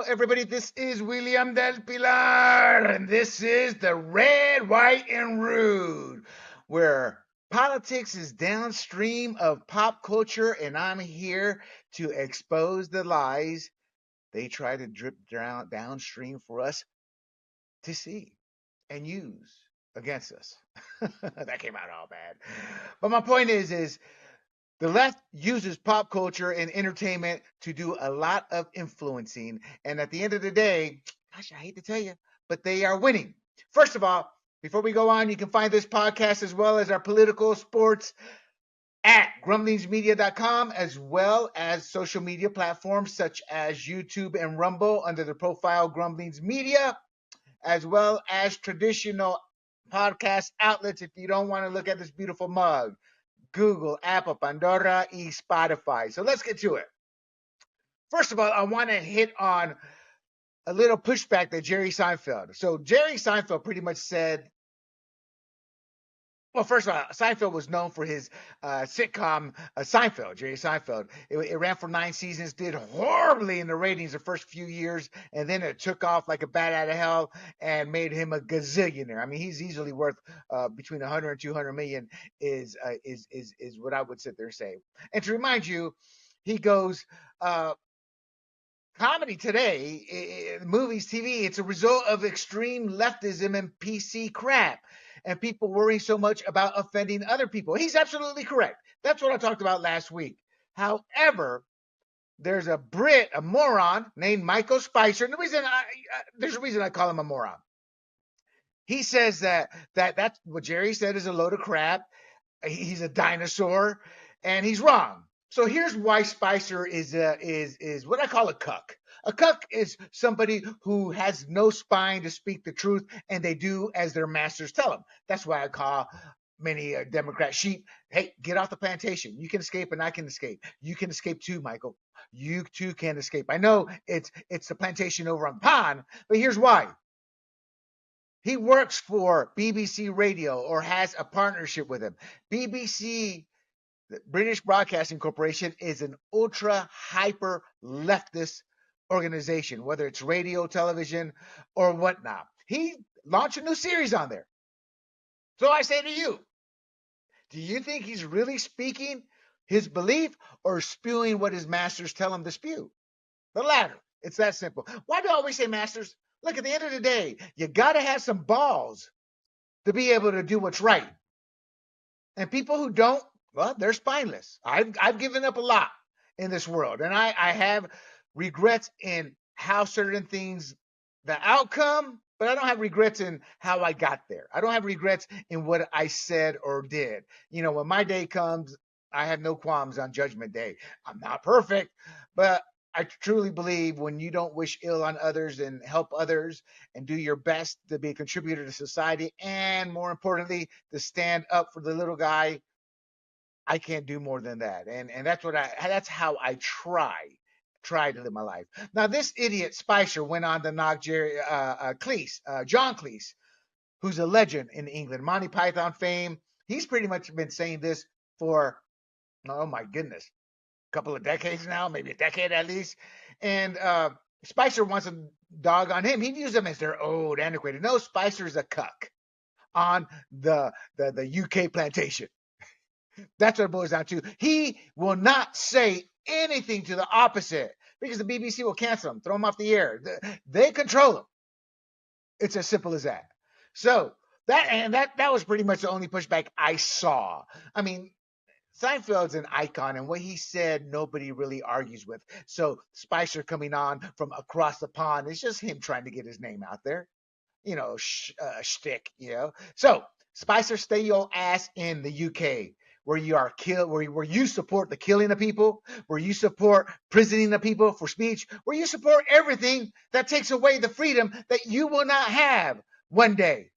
everybody. This is William del Pilar, and this is the Red, White, and Rude, where politics is downstream of pop culture, and I'm here to expose the lies they try to drip downstream for us to see and use against us. That came out all bad. But my point is the left uses pop culture and entertainment to do a lot of influencing. And at the end of the day, gosh, I hate to tell you, but they are winning. First of all, before we go on, you can find this podcast as well as our political sports at grumblingsmedia.com, as well as social media platforms such as YouTube and Rumble under the profile Grumblings Media, as well as traditional podcast outlets if you don't want to look at this beautiful mug. Google, Apple, Pandora, and Spotify. So let's get to it. First of all, I want to hit on a little pushback that Jerry Seinfeld. So Jerry Seinfeld pretty much said, well, first of all, Seinfeld was known for his sitcom Seinfeld, Jerry Seinfeld. It ran for 9 seasons, did horribly in the ratings the first few years, and then it took off like a bat out of hell and made him a gazillionaire. I mean, he's easily worth between 100 and 200 million is what I would sit there and say. And to remind you, he goes, comedy today, movies, TV, it's a result of extreme leftism and PC crap and people worrying so much about offending other people. He's absolutely correct. That's what I talked about last week. However, there's a Brit, a moron named Michael Spicer. And there's a reason I call him a moron. He says that's what Jerry said is a load of crap. He's a dinosaur, and he's wrong. So here's why Spicer is what I call a cuck. A cuck is somebody who has no spine to speak the truth, and they do as their masters tell them. That's why I call many Democrat sheep. Hey, get off the plantation. You can escape, and I can escape. You can escape too, Michael. You too can escape. I know it's the plantation over on the pond, but here's why. He works for BBC Radio or has a partnership with them. BBC, the British Broadcasting Corporation, is an ultra hyper leftist organization, whether it's radio, television, or whatnot. He launched a new series on there. So I say to you, do you think he's really speaking his belief or spewing what his masters tell him to spew? The latter. It's that simple. Why do I always say masters? Look, at the end of the day, you got to have some balls to be able to do what's right. And people who don't, well, they're spineless. I've given up a lot in this world, and I have regrets in how certain things, the outcome, but I don't have regrets in how I got there. I don't have regrets in what I said or did. You know, when my day comes, I have no qualms on Judgment Day. I'm not perfect, but I truly believe when you don't wish ill on others and help others and do your best to be a contributor to society, and more importantly, to stand up for the little guy, I can't do more than that. And that's how I try to live my life. Now, this idiot Spicer went on to knock John Cleese, who's a legend in England, Monty Python fame. He's pretty much been saying this for, oh my goodness, a couple of decades now, maybe a decade at least. And Spicer wants a dog on him. He views him as their old, antiquated. No, Spicer's a cuck on the UK plantation. That's what it boils down to. He will not say anything to the opposite because the BBC will cancel him, throw him off the air. They control him. It's as simple as that. So that was pretty much the only pushback I saw. I mean, Seinfeld's an icon, and what he said, nobody really argues with. So Spicer coming on from across the pond, it's just him trying to get his name out there. You know, shtick, you know. So Spicer, stay your ass in the UK, where you are killed, where you support the killing of people, where you support prisoning of people for speech, where you support everything that takes away the freedom that you will not have one day,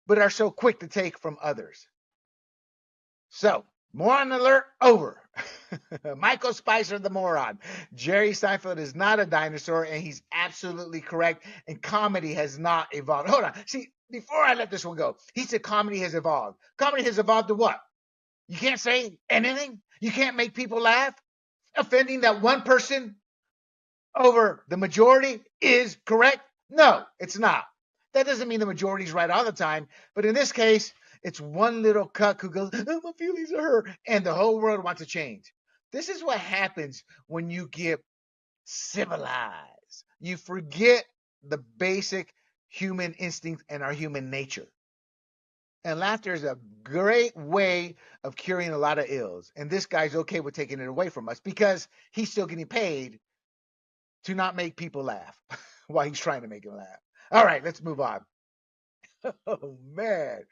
but are so quick to take from others. So, moron alert over. Michael Spicer, the moron. Jerry Seinfeld is not a dinosaur, and he's absolutely correct. And comedy has not evolved. Hold on. See, before I let this one go, he said comedy has evolved. Comedy has evolved to what? You can't say anything? You can't make people laugh? Offending that one person over the majority is correct? No, it's not. That doesn't mean the majority is right all the time, but in this case, it's one little cuck who goes, oh, my feelings are hurt, and the whole world wants to change. This is what happens when you get civilized. You forget the basic human instinct and our human nature. And laughter is a great way of curing a lot of ills. And this guy's okay with taking it away from us because he's still getting paid to not make people laugh while he's trying to make them laugh. All right, let's move on. Oh, man.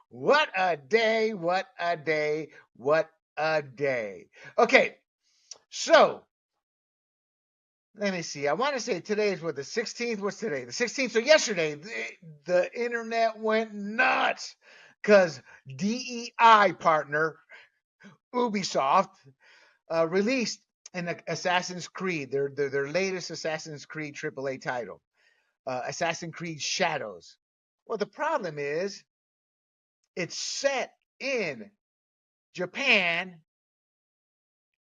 What a day. What a day. What a day. Okay, so let me see. I want to say today is what, the 16th? What's today? The 16th. So yesterday, the internet went nuts because DEI partner Ubisoft released an Assassin's Creed, their latest Assassin's Creed AAA title, Assassin's Creed Shadows. Well, the problem is it's set in Japan,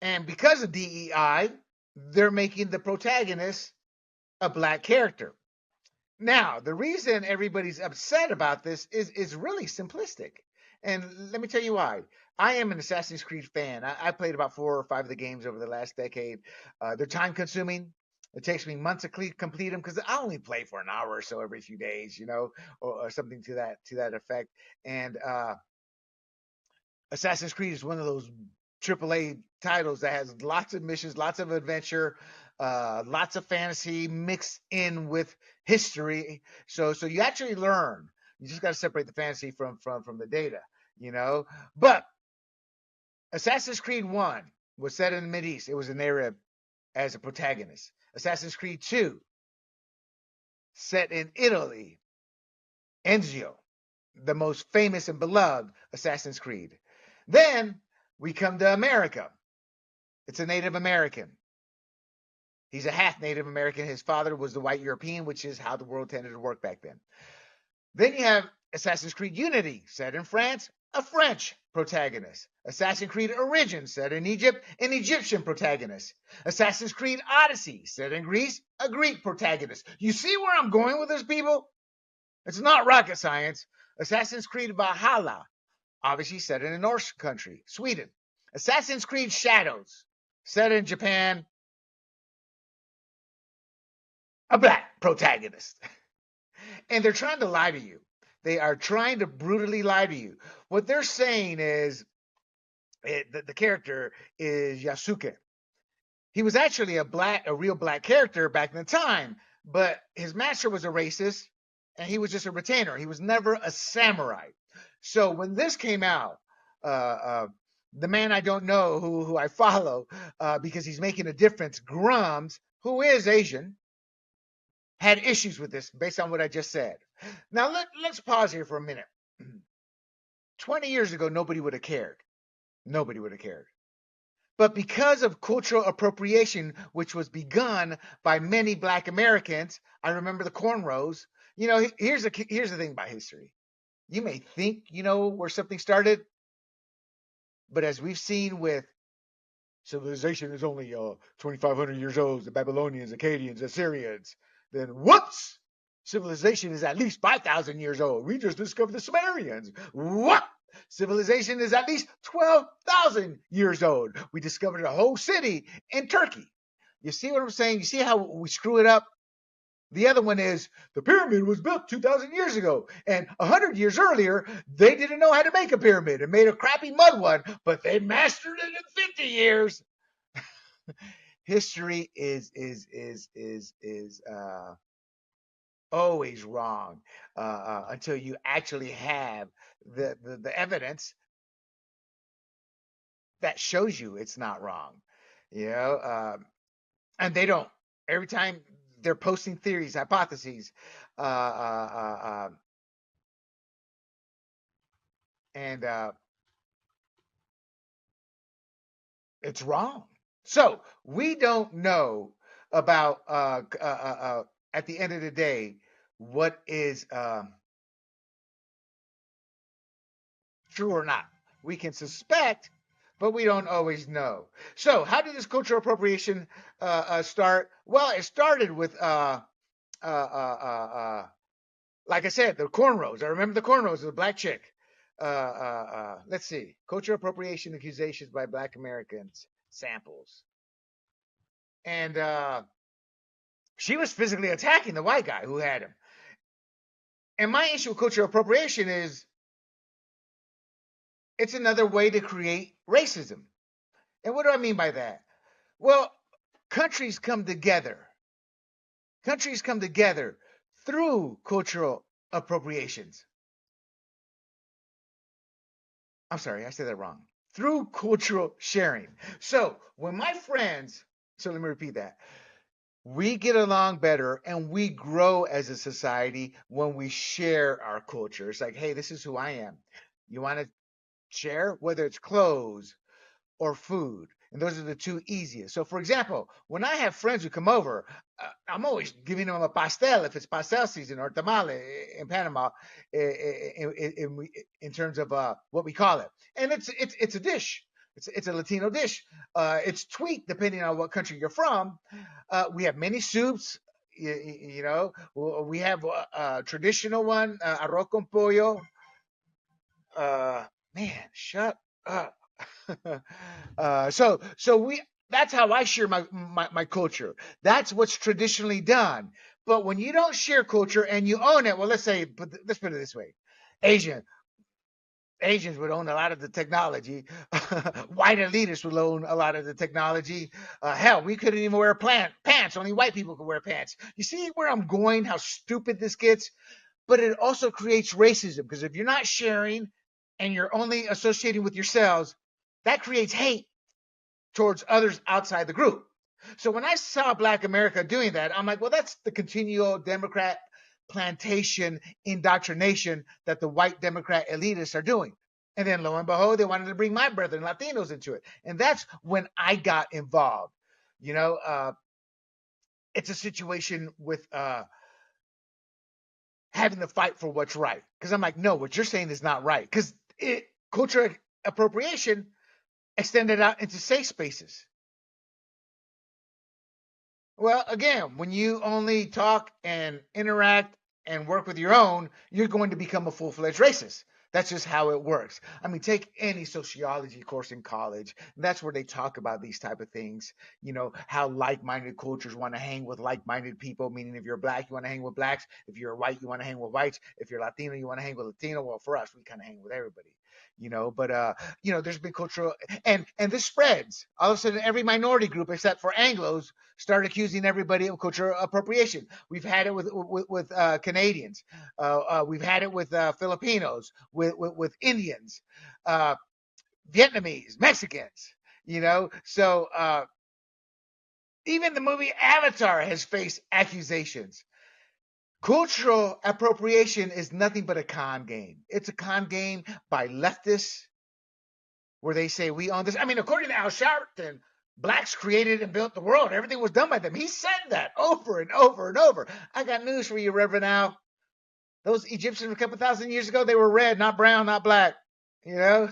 and because of DEI, they're making the protagonist a black character. Now, the reason everybody's upset about this is really simplistic. And let me tell you why. I am an Assassin's Creed fan. I played about 4 or 5 of the games over the last decade. They're time consuming. It takes me months to complete them because I only play for an hour or so every few days, or something to that effect. And Assassin's Creed is one of those AAA titles that has lots of missions, lots of adventure, lots of fantasy mixed in with history. So you actually learn. You just got to separate the fantasy from the data, But Assassin's Creed 1 was set in the Mideast. It was an Arab as a protagonist. Assassin's Creed 2, set in Italy, Ezio, the most famous and beloved Assassin's Creed. Then we come to America. It's a Native American. He's a half Native American. His father was the white European, which is how the world tended to work back then. Then you have Assassin's Creed Unity, set in France, a French protagonist. Assassin's Creed Origins, set in Egypt, an Egyptian protagonist. Assassin's Creed Odyssey, set in Greece, a Greek protagonist. You see where I'm going with this, people? It's not rocket science. Assassin's Creed Valhalla, obviously set in a Norse country, Sweden. Assassin's Creed Shadows, set in Japan, a black protagonist. And they're trying to lie to you. They are trying to brutally lie to you. What they're saying is the character is Yasuke. He was actually a real black character back in the time, but his master was a racist, and he was just a retainer. He was never a samurai. So when this came out, the man I don't know who I follow because he's making a difference, Grumblings, who is Asian, had issues with this based on what I just said. Now, let's pause here for a minute. 20 years ago, nobody would have cared. Nobody would have cared. But because of cultural appropriation, which was begun by many black Americans, I remember the cornrows. Here's the thing about history. You may think you know where something started, but as we've seen with civilization is only 2,500 years old, the Babylonians, Akkadians, Assyrians, then whoops, civilization is at least 5,000 years old. We just discovered the Sumerians. What? Civilization is at least 12,000 years old. We discovered a whole city in Turkey. You see what I'm saying? You see how we screw it up? The other one is the pyramid was built 2,000 years ago, and 100 years earlier, they didn't know how to make a pyramid and made a crappy mud one, but they mastered it in 50 years. History is always wrong until you actually have the evidence that shows you it's not wrong, and they don't. Every time they're posting theories, hypotheses, and it's wrong. So we don't know about at the end of the day what is true or not. We can suspect but we don't always know. So, how did this cultural appropriation start? Well, it started with, uh, uh, uh, like I said, the cornrows. I remember the cornrows, the black chick. Let's see, cultural appropriation accusations by Black Americans samples, and she was physically attacking the white guy who had him. And my issue with cultural appropriation is it's another way to create racism. And what do I mean by that? Well, countries come together. Countries come together through cultural appropriations. I'm sorry, I said that wrong. Through cultural sharing. So when my friends, so let me repeat that. We get along better and we grow as a society when we share our culture. It's like, hey, this is who I am. You want to share? Whether it's clothes or food. And those are the two easiest. So, for example, when I have friends who come over, I'm always giving them a pastel if it's pastel season, or tamale in Panama, in terms of what we call it. And it's a dish. It's a Latino dish. It's tweaked depending on what country you're from. We have many soups. You know, we have a traditional one, arroz con pollo. Man, shut up. So we that's how I share my culture. That's what's traditionally done. But when you don't share culture and you own it, well, let's put it this way. Asians would own a lot of the technology. White elitists would own a lot of the technology. Hell, we couldn't even wear pants. Only white people could wear pants. You see where I'm going, how stupid this gets? But it also creates racism, because if you're not sharing and you're only associating with yourselves, that creates hate towards others outside the group. So when I saw Black America doing that, I'm like, well, that's the continual Democrat plantation indoctrination that the white Democrat elitists are doing. And then lo and behold, they wanted to bring my brethren Latinos into it. And that's when I got involved. You know, it's a situation with having to fight for what's right. Because I'm like, no, what you're saying is not right. Because cultural appropriation extended out into safe spaces. Well, again, when you only talk and interact and work with your own, you're going to become a full-fledged racist. That's just how it works. I mean, take any sociology course in college. That's where they talk about these type of things. You know, how like-minded cultures want to hang with like-minded people, meaning if you're black, you want to hang with blacks. If you're white, you want to hang with whites. If you're Latino, you want to hang with Latino. Well, for us, we kind of hang with everybody. You know, but there's been cultural and this spreads. All of a sudden, every minority group except for Anglos start accusing everybody of cultural appropriation. We've had it with Canadians. We've had it with Filipinos, with Indians, Vietnamese, Mexicans. You know, so even the movie Avatar has faced accusations. Cultural appropriation is nothing but a con game. It's a con game by leftists where they say we own this. I mean, according to Al Sharpton, blacks created and built the world. Everything was done by them. He said that over and over and over. I got news for you, Reverend Al. Those Egyptians a couple thousand years ago, they were red, not brown, not black. You know,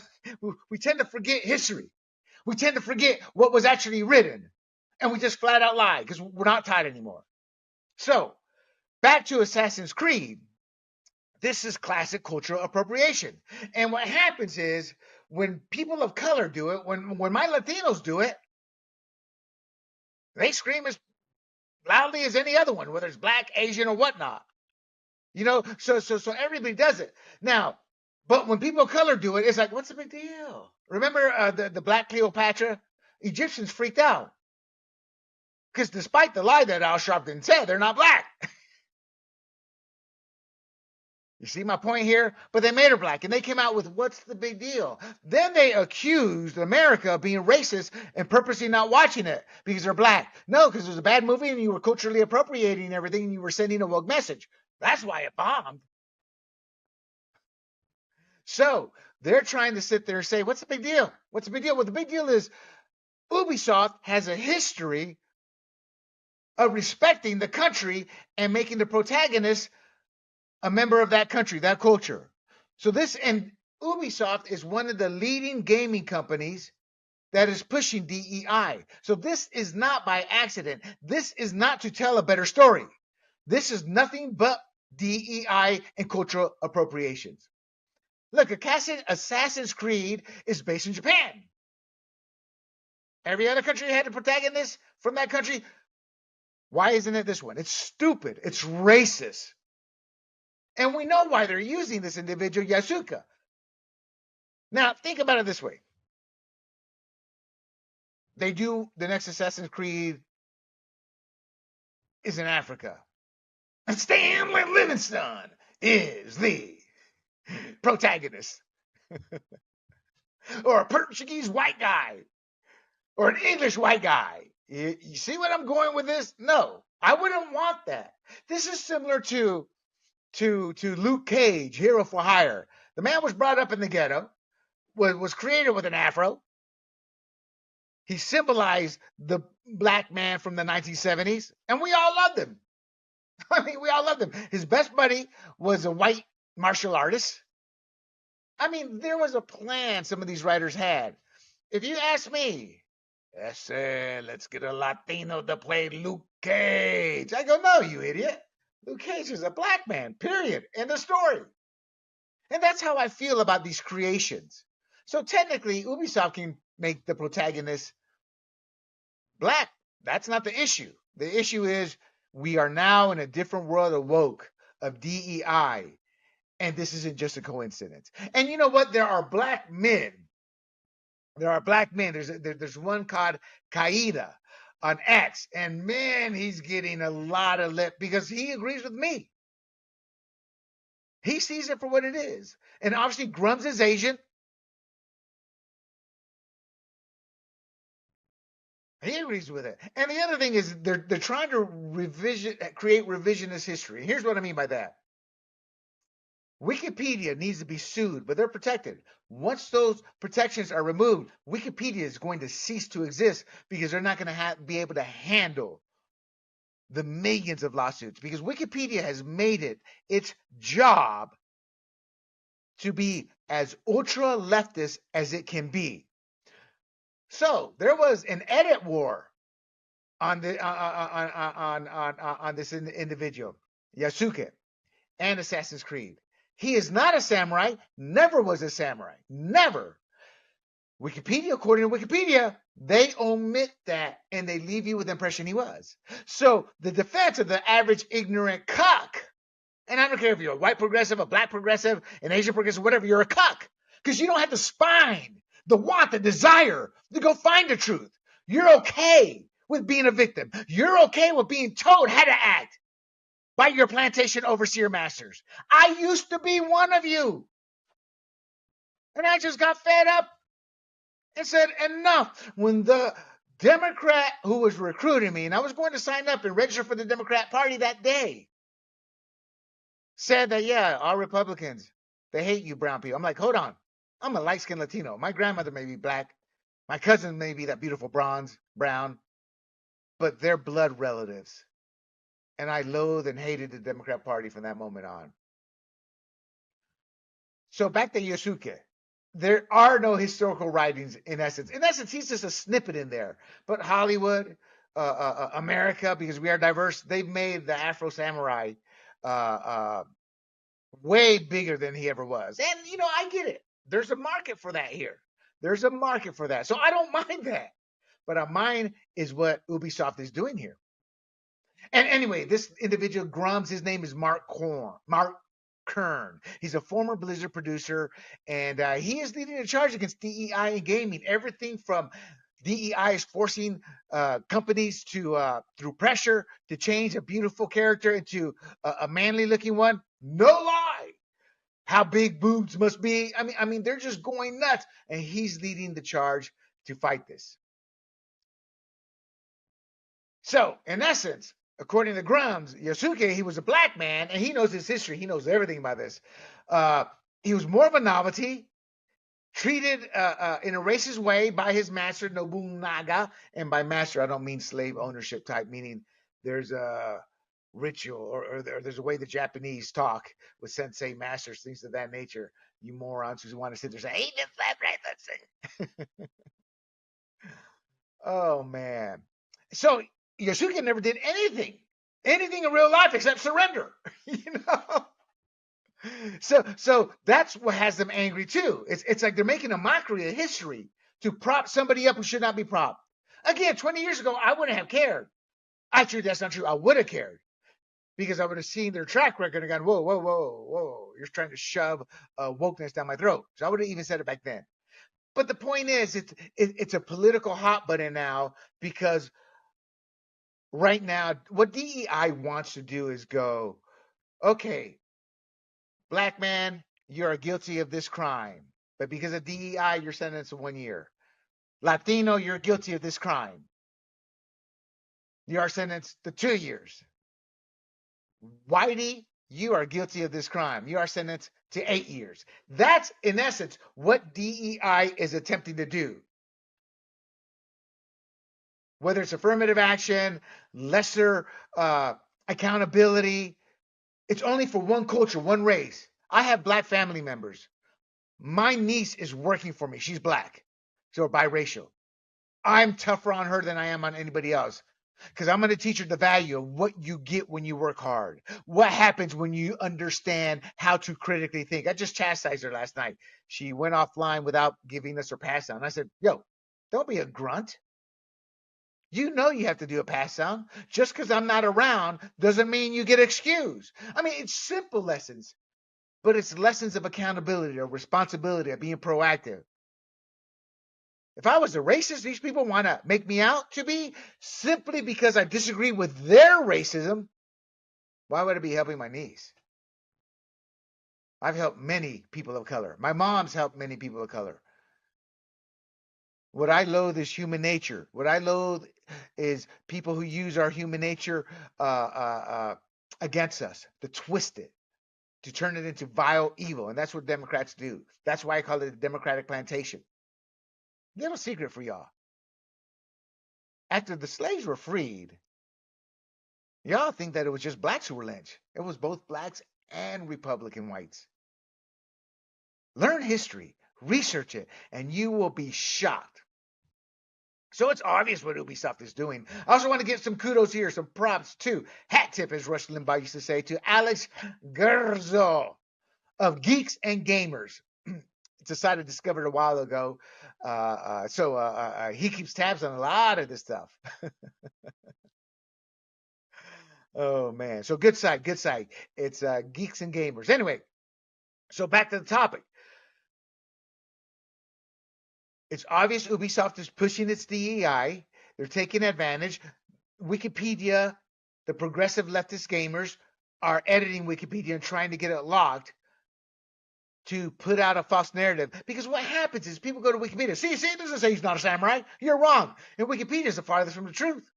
we tend to forget history. We tend to forget what was actually written. And we just flat out lie because we're not taught anymore. So, back to Assassin's Creed. This is classic cultural appropriation. And what happens is when people of color do it, when my Latinos do it, they scream as loudly as any other one, whether it's black, Asian, or whatnot. You know, so everybody does it. Now, but when people of color do it, it's like, what's the big deal? Remember the Black Cleopatra? Egyptians freaked out. Because despite the lie that Al Sharpton said, they're not black. You see my point here? But they made her black, and they came out with, what's the big deal? Then they accused America of being racist and purposely not watching it because they're black. No, because it was a bad movie and you were culturally appropriating everything and you were sending a woke message. That's why it bombed. So they're trying to sit there and say, what's the big deal? What's the big deal? Well, the big deal is Ubisoft has a history of respecting the country and making the protagonist a member of that country, that culture. So and Ubisoft is one of the leading gaming companies that is pushing DEI. So this is not by accident. This is not to tell a better story. This is nothing but DEI and cultural appropriations. Look, Assassin's Creed is based in Japan. Every other country had a protagonist from that country. Why isn't it this one? It's stupid. It's racist. And we know why they're using this individual, Yasuka. Now, think about it this way. They do the next Assassin's Creed is in Africa. And Stanley Livingstone is the protagonist. Or a Portuguese white guy. Or an English white guy. You see what I'm going with this? No, I wouldn't want that. This is similar to Luke Cage, Hero for Hire. The man was brought up in the ghetto, was created with an afro. He symbolized the black man from the 1970s, and we all loved him. I mean, we all loved him. His best buddy was a white martial artist. I mean, there was a plan some of these writers had. If you ask me, let's get a Latino to play Luke Cage. I go, no, you idiot. Luke Cage is a black man, period. End of story. And that's how I feel about these creations. So technically, Ubisoft can make the protagonist black. That's not the issue. The issue is we are now in a different world of woke, of DEI, and this isn't just a coincidence. And you know what? There are black men. There are black men. There's one called Qaeda on X, and man, he's getting a lot of lip because he agrees with me. He sees it for what it is. And obviously, Grumblings is Asian. He agrees with it. And the other thing is they're trying to create revisionist history. Here's what I mean by that. Wikipedia needs to be sued, but they're protected. Once those protections are removed, Wikipedia is going to cease to exist because they're not going to be able to handle the millions of lawsuits, because Wikipedia has made it its job to be as ultra leftist as it can be. So there was an edit war on the on this individual, Yasuke, and Assassin's Creed. He is not a samurai, never was a samurai, never. Wikipedia, according to Wikipedia, they omit that and they leave you with the impression he was. So the defense of the average ignorant cuck, and I don't care if you're a white progressive, a black progressive, an Asian progressive, whatever, you're a cuck. Because you don't have the spine, the want, the desire to go find the truth. You're okay with being a victim. You're okay with being told how to act by your plantation overseer masters. I used to be one of you. And I just got fed up and said, enough. When the Democrat who was recruiting me, and I was going to sign up and register for the Democrat Party that day, said that, yeah, all Republicans, they hate you brown people. I'm like, hold on. I'm a light-skinned Latino. My grandmother may be black. My cousin may be that beautiful brown, but they're blood relatives. And I loathed and hated the Democrat Party from that moment on. So back to Yasuke. There are no historical writings in essence. In essence, he's just a snippet in there. But Hollywood, America, because we are diverse, they've made the Afro Samurai way bigger than he ever was. And, you know, I get it. There's a market for that here. There's a market for that. So I don't mind that. But mine is what Ubisoft is doing here. And anyway, this individual, Grumblings, his name is Mark Kern. He's a former Blizzard producer, and he is leading a charge against DEI in gaming. Everything from DEI is forcing companies to, through pressure, to change a beautiful character into a manly-looking one. No lie. How big boobs must be. I mean, they're just going nuts, and he's leading the charge to fight this. So, in essence, according to Grumblings, Yasuke, he was a black man, and he knows his history. He knows everything about this. He was more of a novelty, treated in a racist way by his master, Nobunaga. And by master, I don't mean slave ownership type, meaning there's a ritual or there's a way the Japanese talk with sensei masters, things of that nature. You morons who want to sit there and say, hey, that's right, let's say. Oh man. So Yosuke never did anything in real life except surrender. you know. So that's what has them angry too. It's like they're making a mockery of history to prop somebody up who should not be propped. Again, 20 years ago, I wouldn't have cared. Actually, that's not true. I would have cared because I would have seen their track record and gone, whoa, whoa, whoa, whoa, you're trying to shove wokeness down my throat. So I would have even said it back then. But the point is, it's a political hot button now because right now, what DEI wants to do is go, okay, black man, you are guilty of this crime, but because of DEI, you're sentenced to 1 year. Latino, you're guilty of this crime. You are sentenced to 2 years. Whitey, you are guilty of this crime. You are sentenced to 8 years. That's, in essence, what DEI is attempting to do. Whether it's affirmative action, lesser accountability, it's only for one culture, one race. I have black family members. My niece is working for me. She's black. So biracial. I'm tougher on her than I am on anybody else. Because I'm going to teach her the value of what you get when you work hard. What happens when you understand how to critically think. I just chastised her last night. She went offline without giving us her pass down. I said, yo, don't be a grunt. You know you have to do a pass down. Just because I'm not around doesn't mean you get excused. I mean, it's simple lessons, but it's lessons of accountability, of responsibility, of being proactive. If I was a racist, these people want to make me out to be simply because I disagree with their racism. Why would I be helping my niece? I've helped many people of color. My mom's helped many people of color. What I loathe is human nature. What I loathe is people who use our human nature against us, to twist it, to turn it into vile evil. And that's what Democrats do. That's why I call it a Democratic plantation. Little secret for y'all. After the slaves were freed, y'all think that it was just blacks who were lynched. It was both blacks and Republican whites. Learn history, research it, and you will be shocked. So it's obvious what Ubisoft is doing. I also want to give some kudos here, some props too. Hat tip, as Rush Limbaugh used to say, to Alex Gerzo of Geeks and Gamers. It's a site I discovered a while ago. So he keeps tabs on a lot of this stuff. Oh, man. So good site, good site. It's Geeks and Gamers. Anyway, so back to the topic. It's obvious Ubisoft is pushing its DEI. They're taking advantage. Wikipedia, the progressive leftist gamers, are editing Wikipedia and trying to get it locked to put out a false narrative. Because what happens is people go to Wikipedia. See, it doesn't say he's not a samurai. You're wrong. And Wikipedia is the farthest from the truth.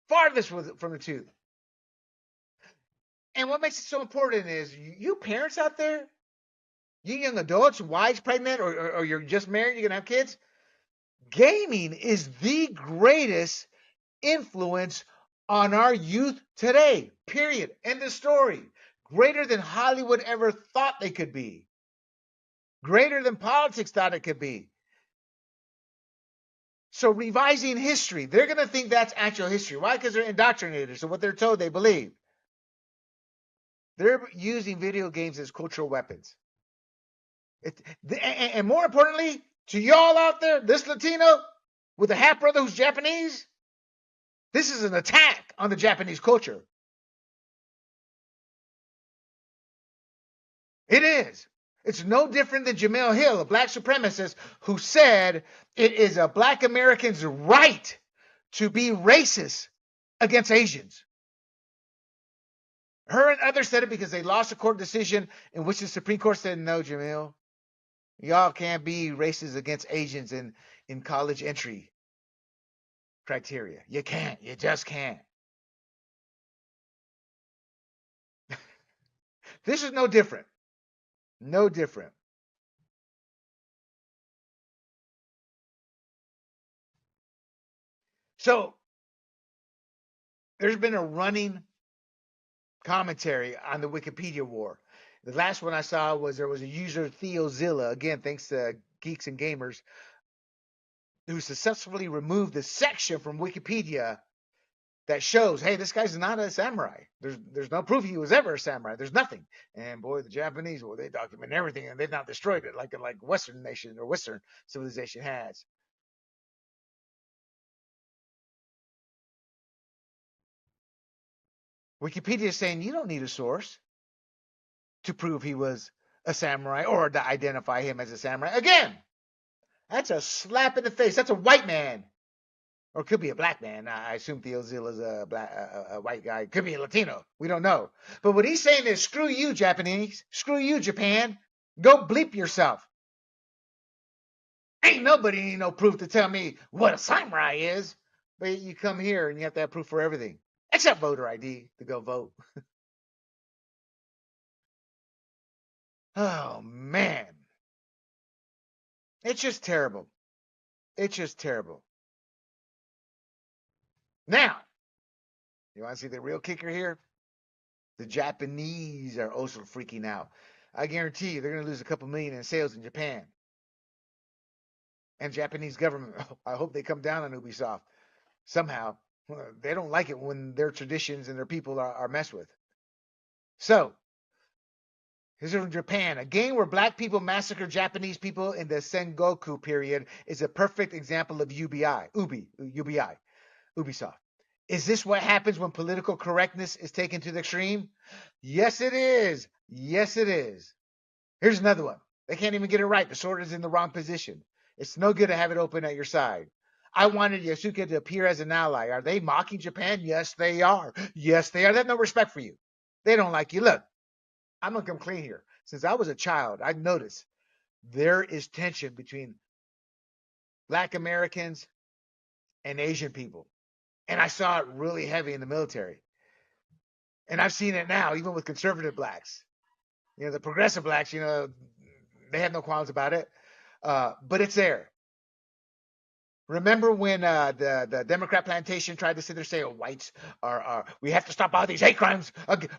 Farthest from the truth. And what makes it so important is you parents out there, you young adults, wives pregnant, or you're just married, you're going to have kids. Gaming is the greatest influence on our youth today, period. End of story. Greater than Hollywood ever thought they could be. Greater than politics thought it could be. So revising history, they're going to think that's actual history. Why? Because they're indoctrinated. So what they're told, they believe. They're using video games as cultural weapons. And more importantly, to y'all out there, this Latino with a half brother who's Japanese, this is an attack on the Japanese culture. It is. It's no different than Jamil Hill, a black supremacist, who said it is a black American's right to be racist against Asians. Her and others said it because they lost a court decision in which the Supreme Court said, no, Jamil, y'all can't be racist against Asians in college entry criteria. You can't. You just can't. This is no different. No different. So there's been a running commentary on the Wikipedia war. The last one I saw was there was a user Theozilla, again, thanks to Geeks and Gamers, who successfully removed the section from Wikipedia that shows, hey, this guy's not a samurai. There's no proof he was ever a samurai. There's nothing. And boy, the Japanese, well, they document everything, and they've not destroyed it like Western nation or Western civilization has. Wikipedia is saying you don't need a source to prove he was a samurai or to identify him as a samurai. Again, that's a slap in the face. That's a white man. Or it could be a black man. I assume Theozil is a white guy. Could be a Latino. We don't know. But what he's saying is, screw you, Japanese. Screw you, Japan. Go bleep yourself. Ain't nobody no proof to tell me what a samurai is. But you come here and you have to have proof for everything. Except voter ID to go vote. Oh, man. It's just terrible. It's just terrible. Now, you want to see the real kicker here? The Japanese are also freaking out. I guarantee you they're going to lose a couple million in sales in Japan. And Japanese government, I hope they come down on Ubisoft somehow. They don't like it when their traditions and their people are messed with. So, here's from Japan. A game where black people massacre Japanese people in the Sengoku period is a perfect example of Ubisoft. Is this what happens when political correctness is taken to the extreme? Yes, it is. Yes, it is. Here's another one. They can't even get it right. The sword is in the wrong position. It's no good to have it open at your side. I wanted Yasuke to appear as an ally. Are they mocking Japan? Yes, they are. Yes, they are. They have no respect for you. They don't like you. Look, I'm going to come clean here. Since I was a child, I noticed there is tension between Black Americans and Asian people. And I saw it really heavy in the military. And I've seen it now, even with conservative blacks. You know, the progressive blacks, you know, they have no qualms about it. But it's there. Remember when the Democrat plantation tried to sit there and say, oh, whites we have to stop all these hate crimes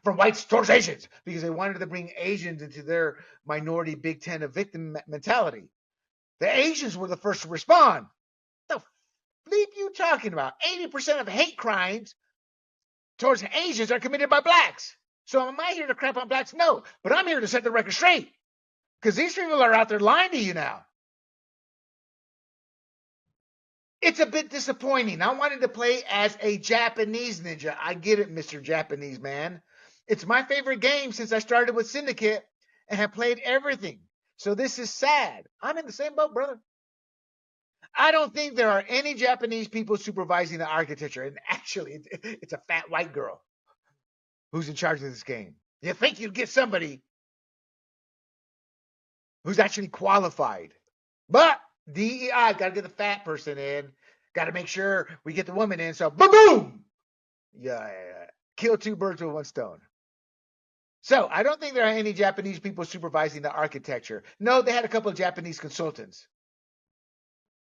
from whites towards Asians, because they wanted to bring Asians into their minority Big Ten of victim mentality. The Asians were the first to respond. The bleep you talking about? 80% of hate crimes towards Asians are committed by blacks. So am I here to crap on blacks? No, but I'm here to set the record straight, because these people are out there lying to you now. It's a bit disappointing. I wanted to play as a Japanese ninja. I get it, Mr. Japanese man. It's my favorite game since I started with Syndicate and have played everything. So this is sad. I'm in the same boat, brother. I don't think there are any Japanese people supervising the architecture. And actually, it's a fat white girl who's in charge of this game. You think you'd get somebody who's actually qualified. But DEI, got to get the fat person in. Got to make sure we get the woman in. So, boom, boom. Yeah. Kill two birds with one stone. So, I don't think there are any Japanese people supervising the architecture. No, they had a couple of Japanese consultants.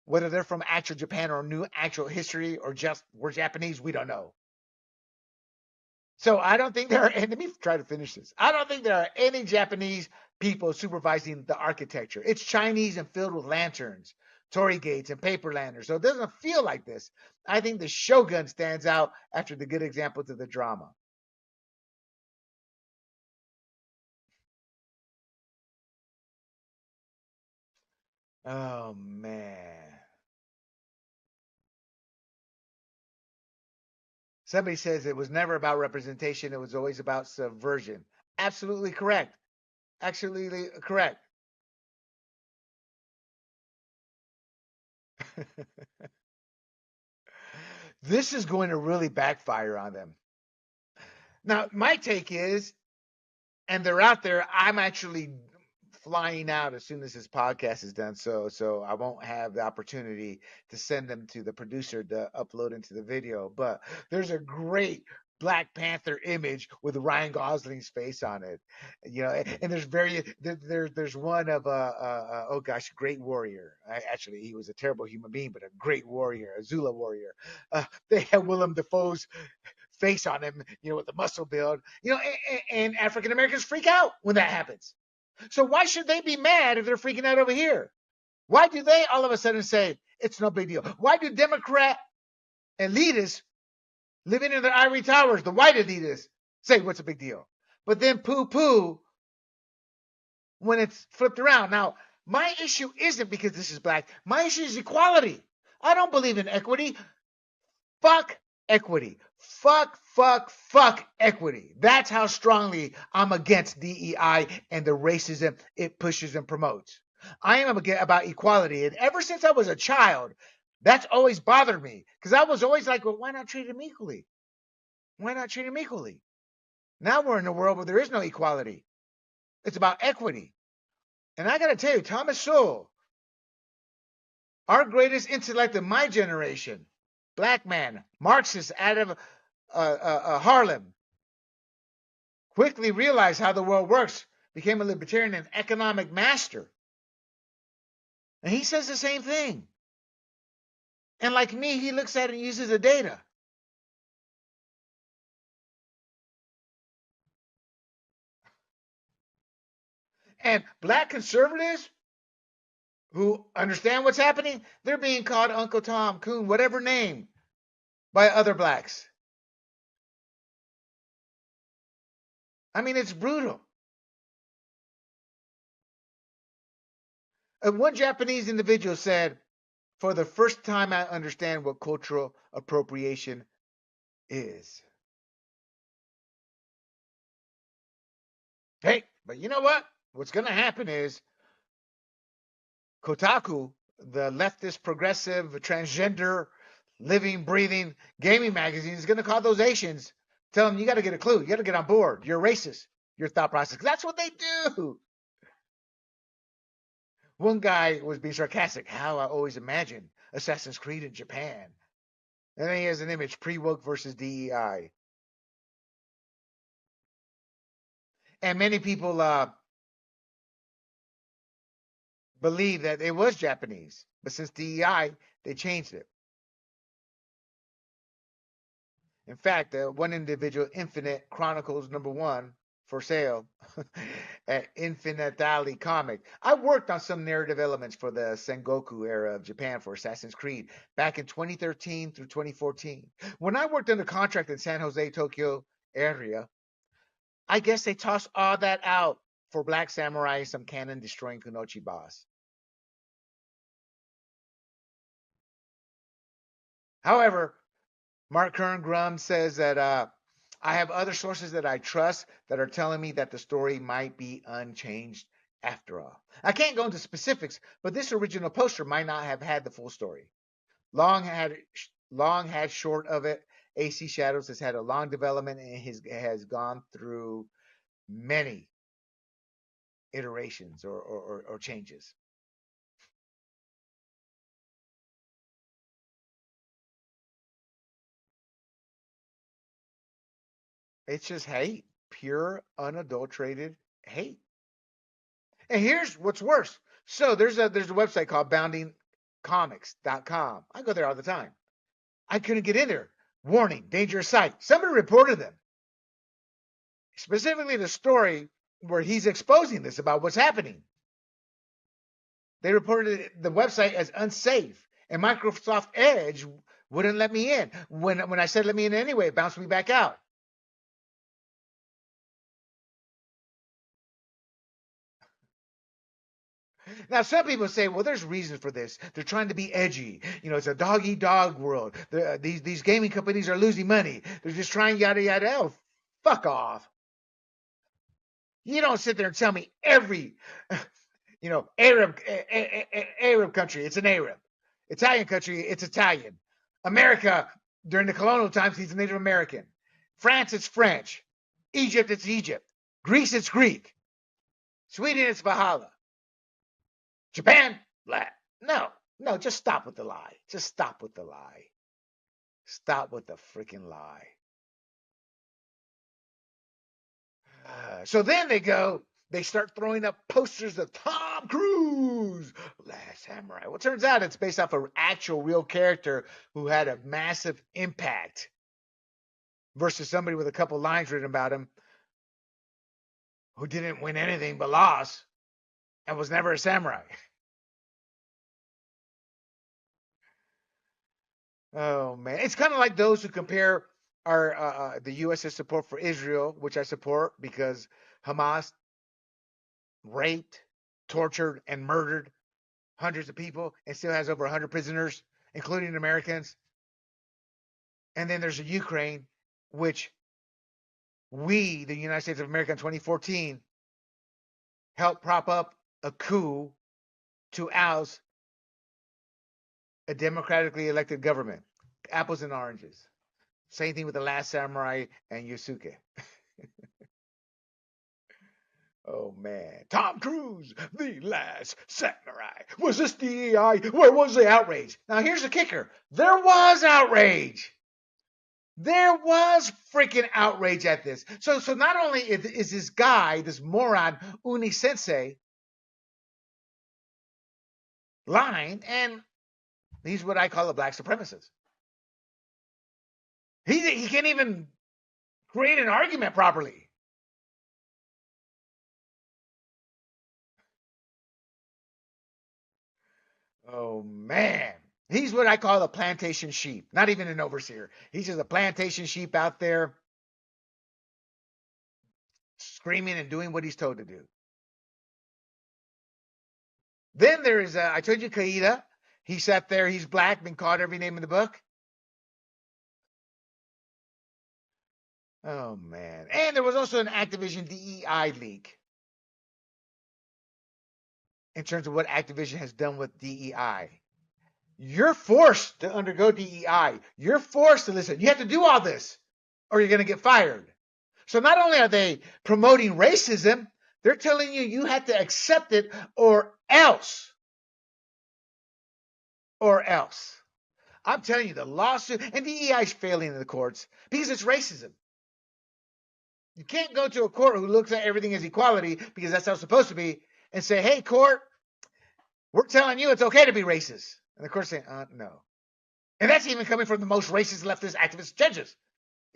Whether they're from actual Japan or new actual history or just were Japanese, we don't know. So, I don't think there are, and let me try to finish this. I don't think there are any Japanese people supervising the architecture. It's Chinese and filled with lanterns, torii gates, and paper lanterns. So it doesn't feel like this. I think the Shogun stands out after the good example to the drama. Oh, man. Somebody says it was never about representation. It was always about subversion. Absolutely correct. Absolutely correct. This is going to really backfire on them. Now, my take is, and they're out there, I'm actually flying out as soon as this podcast is done, so I won't have the opportunity to send them to the producer to upload into the video. But there's a great Black Panther image with Ryan Gosling's face on it, you know, and there's one of oh gosh, great warrior. Actually, he was a terrible human being, but a great warrior, a Zula warrior. They had Willem Dafoe's face on him, you know, with the muscle build, you know, and African Americans freak out when that happens. So why should they be mad if they're freaking out over here? Why do they all of a sudden say, It's no big deal. Why do Democrat elitists living in their ivory towers, the white elitists, say what's a big deal? But then poo-poo when it's flipped around. Now, my issue isn't because this is black. My issue is equality. I don't believe in equity. Fuck equity. Fuck equity. That's how strongly I'm against DEI and the racism it pushes and promotes. I am about equality. And ever since I was a child, that's always bothered me. Because I was always like, well, why not treat them equally? Why not treat them equally? Now we're in a world where there is no equality. It's about equity. And I got to tell you, Thomas Sowell, our greatest intellect of my generation, black man, Marxist out of Harlem, quickly realized how the world works, became a libertarian and economic master. And he says the same thing. And like me, he looks at it and uses the data. And black conservatives who understand what's happening, they're being called Uncle Tom, Coon, whatever name, by other blacks. I mean, it's brutal. One Japanese individual said, for the first time, I understand what cultural appropriation is. Hey, but you know what? What's going to happen is Kotaku, the leftist, progressive, transgender, living, breathing gaming magazine, is going to call those Asians, tell them you got to get a clue. You got to get on board. You're racist. Your thought process. That's what they do. One guy was being sarcastic. How I always imagined Assassin's Creed in Japan. And then he has an image, pre-woke versus DEI. And many people believe that it was Japanese. But since DEI, they changed it. In fact, one individual, Infinite Chronicles #1, for sale at Infinite Alley Comic. I worked on some narrative elements for the Sengoku era of Japan for Assassin's Creed back in 2013 through 2014. When I worked under contract in San Jose, Tokyo area, I guess they tossed all that out for Black Samurai and some cannon destroying Kunoichi boss. However, Mark Kern Grum says that I have other sources that I trust that are telling me that the story might be unchanged after all. I can't go into specifics, but this original poster might not have had the full story. Long had short of it, AC Shadows has had a long development and has gone through many iterations or changes. It's just hate, pure, unadulterated hate. And here's what's worse. So there's a website called boundingcomics.com. I go there all the time. I couldn't get in there. Warning, dangerous site. Somebody reported them. Specifically the story where he's exposing this about what's happening. They reported the website as unsafe, and Microsoft Edge wouldn't let me in. When I said let me in anyway, it bounced me back out. Now, some people say, well, there's reasons for this. They're trying to be edgy. You know, it's a dog-eat-dog world. These gaming companies are losing money. They're just trying yada, yada. Oh, fuck off. You don't sit there and tell me every, Arab country, it's an Arab. Italian country, it's Italian. America, during the colonial times, he's a Native American. France, it's French. Egypt, it's Egypt. Greece, it's Greek. Sweden, it's Valhalla. Japan, black. No, just stop with the lie. Just stop with the lie. Stop with the freaking lie. So then they start throwing up posters of Tom Cruise, Last Samurai. Well, it turns out it's based off an actual real character who had a massive impact versus somebody with a couple lines written about him who didn't win anything but loss and was never a samurai. Oh man, it's kind of like those who compare our the U.S.'s support for Israel, which I support because Hamas raped, tortured, and murdered hundreds of people and still has over 100 prisoners, including Americans. And then there's Ukraine, which we, the United States of America in 2014, helped prop up a coup to oust a democratically elected government. Apples and oranges. Same thing with The Last Samurai and Yusuke. Oh man. Tom Cruise, The Last Samurai. Was this DEI? Where was the outrage? Now here's the kicker. There was outrage. There was freaking outrage at this. So not only is this guy, this moron, Uni Sensei, lying, and he's what I call a black supremacist. He can't even create an argument properly. Oh man. He's what I call a plantation sheep, not even an overseer. He's just a plantation sheep out there screaming and doing what he's told to do. Then there is, I told you, Qaeda. He sat there, he's black, been called every name in the book. Oh, man. And there was also an Activision DEI leak in terms of what Activision has done with DEI. You're forced to undergo DEI. You're forced to listen. You have to do all this or you're going to get fired. So not only are they promoting racism, they're telling you you have to accept it or else. Or else. I'm telling you, the lawsuit, and DEI is failing in the courts because it's racism. You can't go to a court who looks at everything as equality because that's how it's supposed to be and say, hey, court, we're telling you it's okay to be racist. And the court's saying, no. And that's even coming from the most racist leftist activist judges.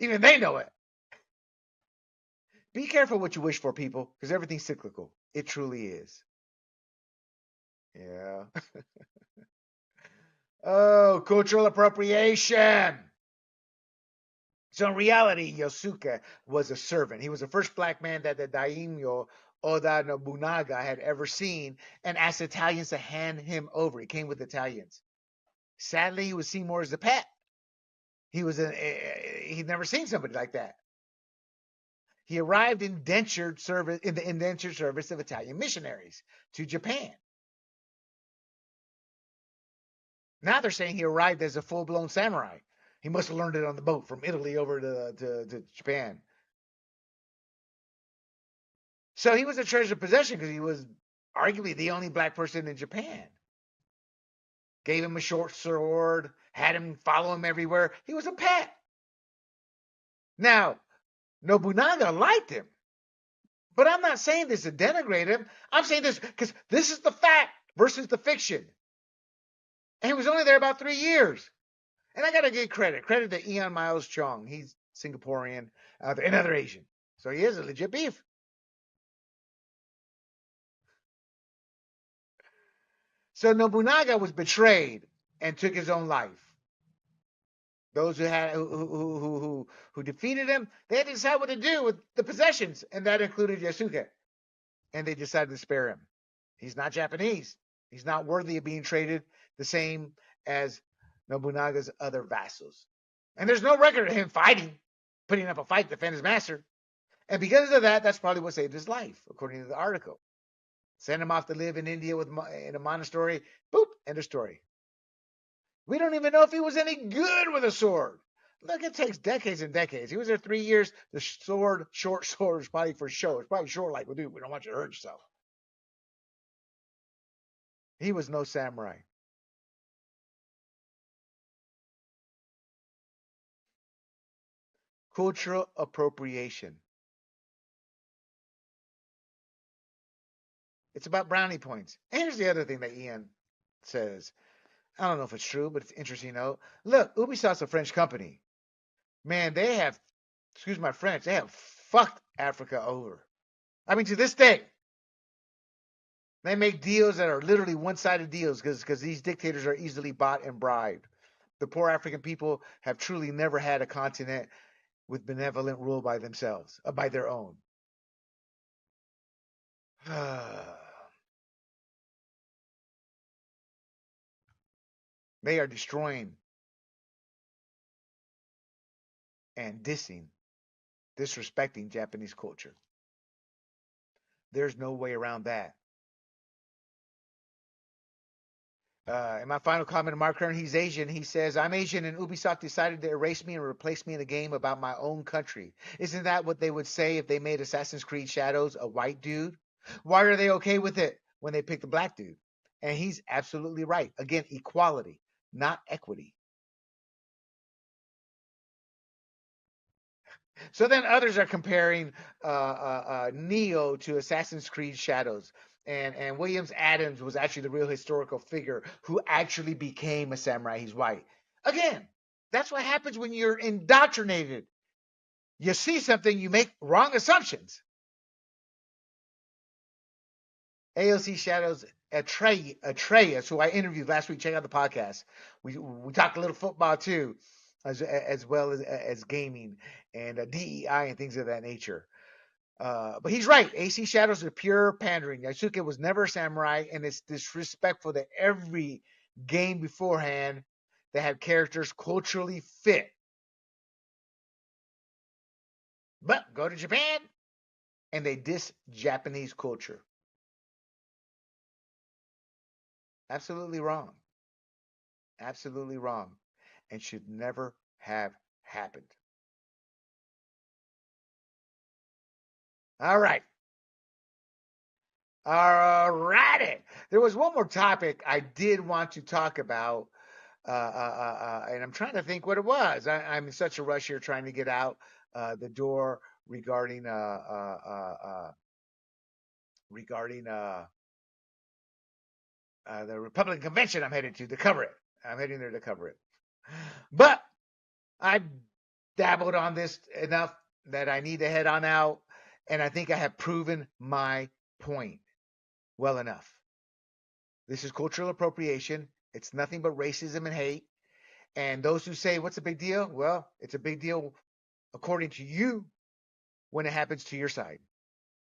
Even they know it. Be careful what you wish for, people, because everything's cyclical. It truly is. Yeah. Oh, cultural appropriation. So in reality, Yosuke was a servant. He was the first black man that the daimyo Oda Nobunaga had ever seen and asked Italians to hand him over. He came with Italians. Sadly, he was seen more as a pet. He'd never seen somebody like that. He arrived in the indentured service of Italian missionaries to Japan. Now they're saying he arrived as a full-blown samurai. He must have learned it on the boat from Italy over to Japan. So he was a treasured possession because he was arguably the only black person in Japan. Gave him a short sword, had him follow him everywhere. He was a pet. Now, Nobunaga liked him. But I'm not saying this to denigrate him. I'm saying this because this is the fact versus the fiction. And he was only there about 3 years. And I got to give credit. Credit to Ian Miles Chong. He's Singaporean, another Asian. So he is a legit beef. So Nobunaga was betrayed and took his own life. Those who defeated him, they had to decide what to do with the possessions, and that included Yasuke. And they decided to spare him. He's not Japanese. He's not worthy of being traded the same as Nobunaga's other vassals. And there's no record of him fighting, putting up a fight to defend his master. And because of that, that's probably what saved his life, according to the article. Sent him off to live in India in a monastery. Boop, end of story. We don't even know if he was any good with a sword. Look, it takes decades and decades. He was there 3 years. The short sword is probably for show. It's probably short like, well, dude, we don't want you to hurt yourself. He was no samurai. Cultural appropriation. It's about brownie points. And here's the other thing that Ian says. I don't know if it's true, but it's interesting to know. Look, Ubisoft's a French company. Man, they have, excuse my French, they have fucked Africa over. I mean, to this day, they make deals that are literally one-sided deals because these dictators are easily bought and bribed. The poor African people have truly never had a continent with benevolent rule by themselves, by their own. They are destroying and disrespecting Japanese culture. There's no way around that. In my final comment, Mark Kern, he's Asian. He says, I'm Asian and Ubisoft decided to erase me and replace me in a game about my own country. Isn't that what they would say if they made Assassin's Creed Shadows a white dude? Why are they okay with it when they picked a black dude? And he's absolutely right. Again, equality, not equity. So then others are comparing Neo to Assassin's Creed Shadows. And Williams Adams was actually the real historical figure who actually became a samurai. He's white. Again, that's what happens when you're indoctrinated. You see something, you make wrong assumptions. AOC Shadows Atreus, who I interviewed last week. Check out the podcast. We talked a little football too, as well as gaming and DEI and things of that nature. But he's right. AC Shadows are pure pandering. Yasuke was never a samurai, and it's disrespectful that every game beforehand that had characters culturally fit. But go to Japan, and they diss Japanese culture. Absolutely wrong. Absolutely wrong. And should never have happened. All right. All righty. There was one more topic I did want to talk about, and I'm trying to think what it was. I'm in such a rush here trying to get out the door regarding the Republican convention I'm headed to cover it. I'm heading there to cover it. But I dabbled on this enough that I need to head on out, and I think I have proven my point well enough. This is cultural appropriation. It's nothing but racism and hate. And those who say, what's a big deal? Well, it's a big deal according to you when it happens to your side.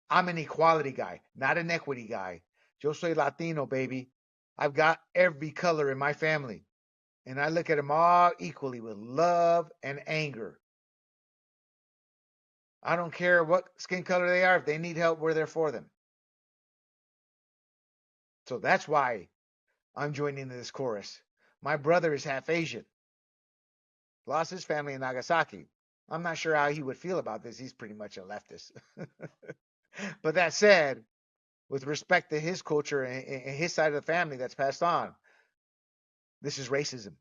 I'm an equality guy, not an equity guy. Yo soy Latino, baby. I've got every color in my family. And I look at them all equally with love and anger. I don't care what skin color they are. If they need help, we're there for them. So that's why I'm joining this chorus. My brother is half Asian. Lost his family in Nagasaki. I'm not sure how he would feel about this. He's pretty much a leftist. But that said, with respect to his culture and his side of the family that's passed on, this is racism.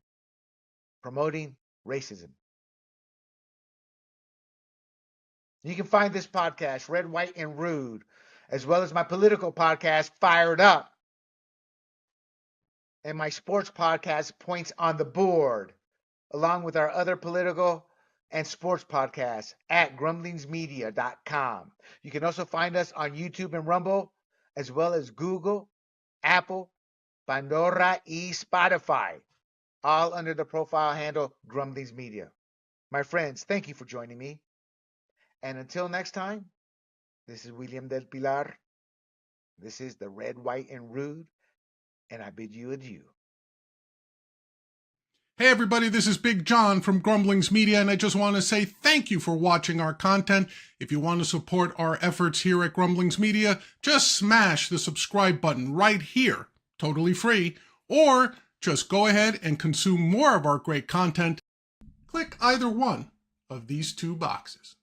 Promoting racism. You can find this podcast, Red, White, and Rude, as well as my political podcast, Fired Up, and my sports podcast, Points on the Board, along with our other political and sports podcasts at grumblingsmedia.com. You can also find us on YouTube and Rumble, as well as Google, Apple, Pandora, and Spotify, all under the profile handle Grumblings Media. My friends, thank you for joining me. And until next time, this is William Del Pilar. This is the Red, White, and Rude, and I bid you adieu. Hey everybody, this is Big John from Grumblings Media, and I just want to say thank you for watching our content. If you want to support our efforts here at Grumblings Media, just smash the subscribe button right here, totally free, or just go ahead and consume more of our great content. Click either one of these two boxes.